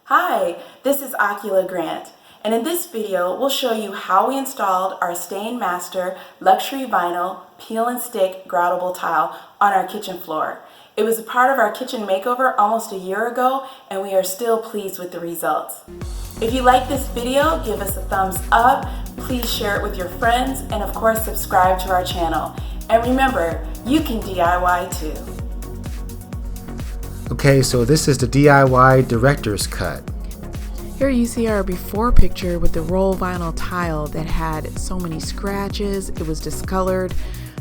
Hi, this is Akila Grant, and in this video we'll show you how we installed our Stainmaster luxury vinyl peel and stick groutable tile on our kitchen floor. It was a part of our kitchen makeover almost a year ago, and we are still pleased with the results. If you like this video, give us a thumbs up, please share it with your friends, and of course subscribe to our channel. And remember, you can DIY too. Okay, so this is the DIY director's cut. Here you see our before picture with the roll vinyl tile that had so many scratches. It was discolored,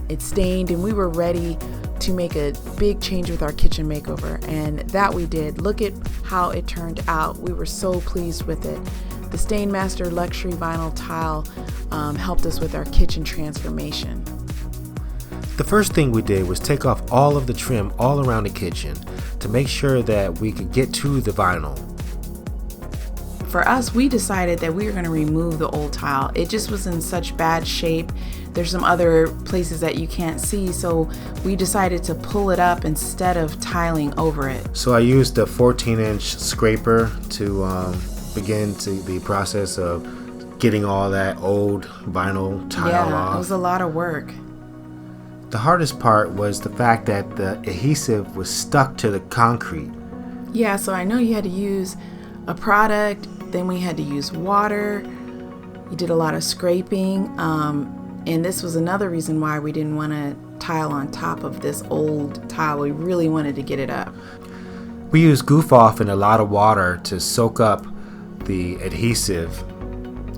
it stained, and we were ready to make a big change with our kitchen makeover, and that we did. Look at how it turned out. We were so pleased with it. The Stainmaster luxury vinyl tile helped us with our kitchen transformation. The first thing we did was take off all of the trim all around the kitchen to make sure that we could get to the vinyl. For us, we decided that we were going to remove the old tile. It just was in such bad shape. There's some other places that you can't see, so we decided to pull it up instead of tiling over it. So I used the 14-inch scraper to begin the process of getting all that old vinyl tile off. It was a lot of work. The hardest part was the fact that the adhesive was stuck to the concrete. Yeah, so I know you had to use a product, then we had to use water. You did a lot of scraping, and this was another reason why we didn't want to tile on top of this old tile. We really wanted to get it up. We used goof off and a lot of water to soak up the adhesive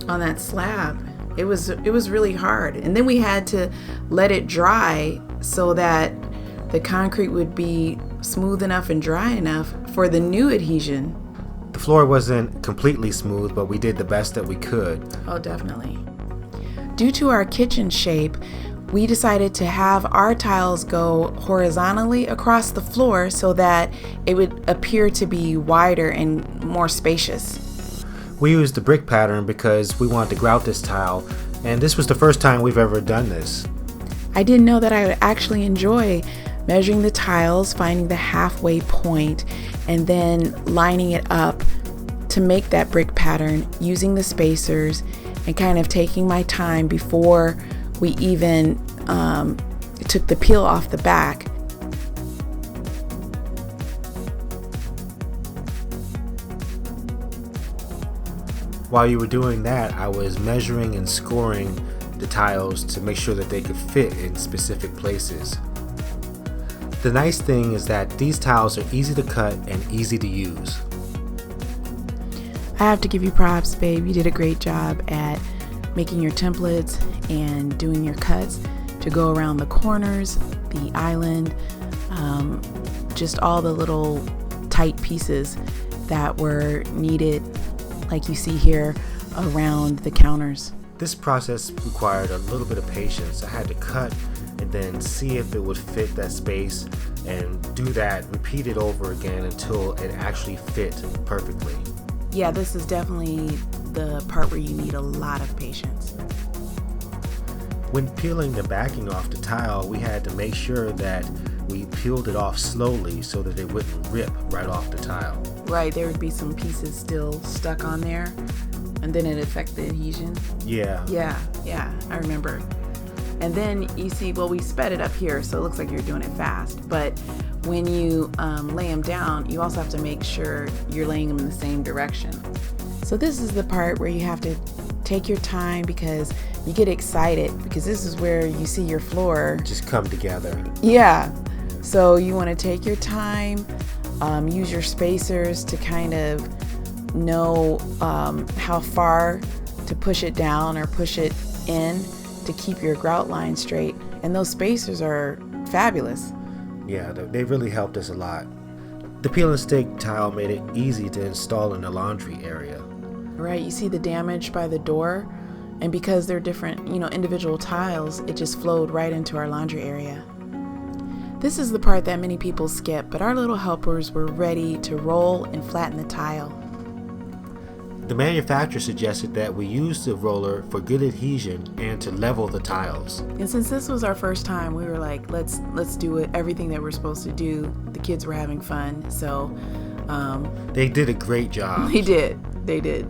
on that slab. It was really hard, and then we had to let it dry so that the concrete would be smooth enough and dry enough for the new adhesion. The floor wasn't completely smooth, but we did the best that we could. Oh, definitely. Due to our kitchen shape, we decided to have our tiles go horizontally across the floor so that it would appear to be wider and more spacious. We used the brick pattern because we wanted to grout this tile, and this was the first time we've ever done this. I didn't know that I would actually enjoy measuring the tiles, finding the halfway point, and then lining it up to make that brick pattern using the spacers and kind of taking my time before we even took the peel off the back. While you were doing that, I was measuring and scoring the tiles to make sure that they could fit in specific places. The nice thing is that these tiles are easy to cut and easy to use. I have to give you props, babe. You did a great job at making your templates and doing your cuts to go around the corners, the island, just all the little tight pieces that were needed, like you see here, around the counters. This process required a little bit of patience. I had to cut and then see if it would fit that space and do that, repeat it over again until it actually fit perfectly. Yeah, this is definitely the part where you need a lot of patience. When peeling the backing off the tile, we had to make sure that we peeled it off slowly so that it wouldn't rip right off the tile. Right, there would be some pieces still stuck on there, and then it affected the adhesion. Yeah, I remember. And then you see, well, we sped it up here, so it looks like you're doing it fast. But when you lay them down, you also have to make sure you're laying them in the same direction. So this is the part where you have to take your time because you get excited because this is where you see your floor just come together. Yeah. So you want to take your time, use your spacers to kind of know how far to push it down or push it in to keep your grout line straight. And those spacers are fabulous. Yeah, they really helped us a lot. The peel and stick tile made it easy to install in the laundry area. Right, you see the damage by the door, and because they're different, individual tiles, it just flowed right into our laundry area. This is the part that many people skip, but our little helpers were ready to roll and flatten the tile. The manufacturer suggested that we use the roller for good adhesion and to level the tiles. And since this was our first time, we were like, let's do it, everything that we're supposed to do. The kids were having fun, so They did a great job. They did.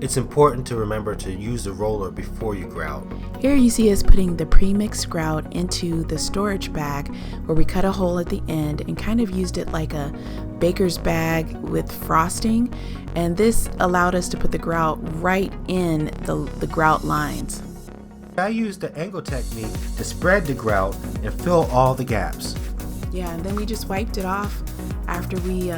It's important to remember to use the roller before you grout. Here you see us putting the pre-mixed grout into the storage bag where we cut a hole at the end and kind of used it like a baker's bag with frosting, and this allowed us to put the grout right in the grout lines. I used the angle technique to spread the grout and fill all the gaps. Yeah, and then we just wiped it off after we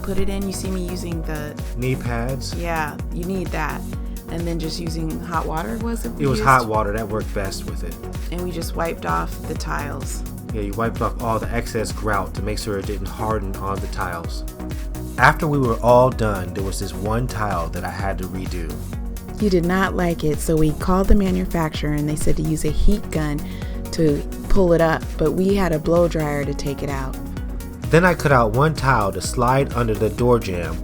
put it in. You see me using the knee pads. Yeah, you need that. And then just using hot water, was it? It was hot water, that worked best with it. And we just wiped off the tiles. Yeah, you wiped off all the excess grout to make sure it didn't harden on the tiles. After we were all done, there was this one tile that I had to redo. You did not like it, so we called the manufacturer and they said to use a heat gun to pull it up, but we had a blow dryer to take it out. Then I cut out one tile to slide under the door jamb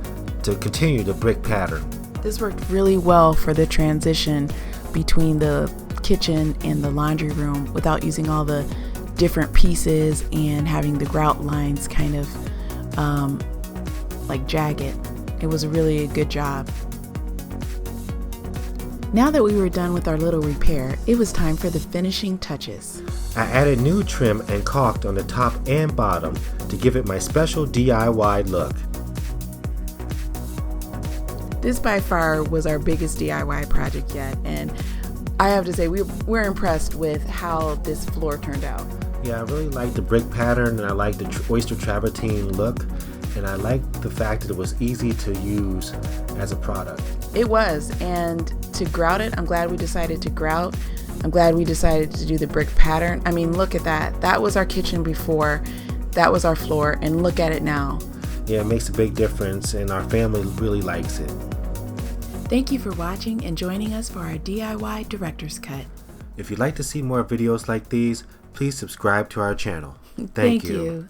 to continue the brick pattern. This worked really well for the transition between the kitchen and the laundry room without using all the different pieces and having the grout lines kind of like jagged. It was really a good job. Now that we were done with our little repair, it was time for the finishing touches. I added new trim and caulked on the top and bottom to give it my special DIY look. This by far was our biggest DIY project yet, and I have to say we're impressed with how this floor turned out. Yeah, I really like the brick pattern, and I like the oyster travertine look, and I like the fact that it was easy to use as a product. It was, and to grout it, I'm glad we decided to grout. I'm glad we decided to do the brick pattern. I mean, look at that. That was our kitchen before, that was our floor, and look at it now. Yeah, it makes a big difference, and our family really likes it. Thank you for watching and joining us for our DIY Director's Cut. If you'd like to see more videos like these, please subscribe to our channel. Thank you.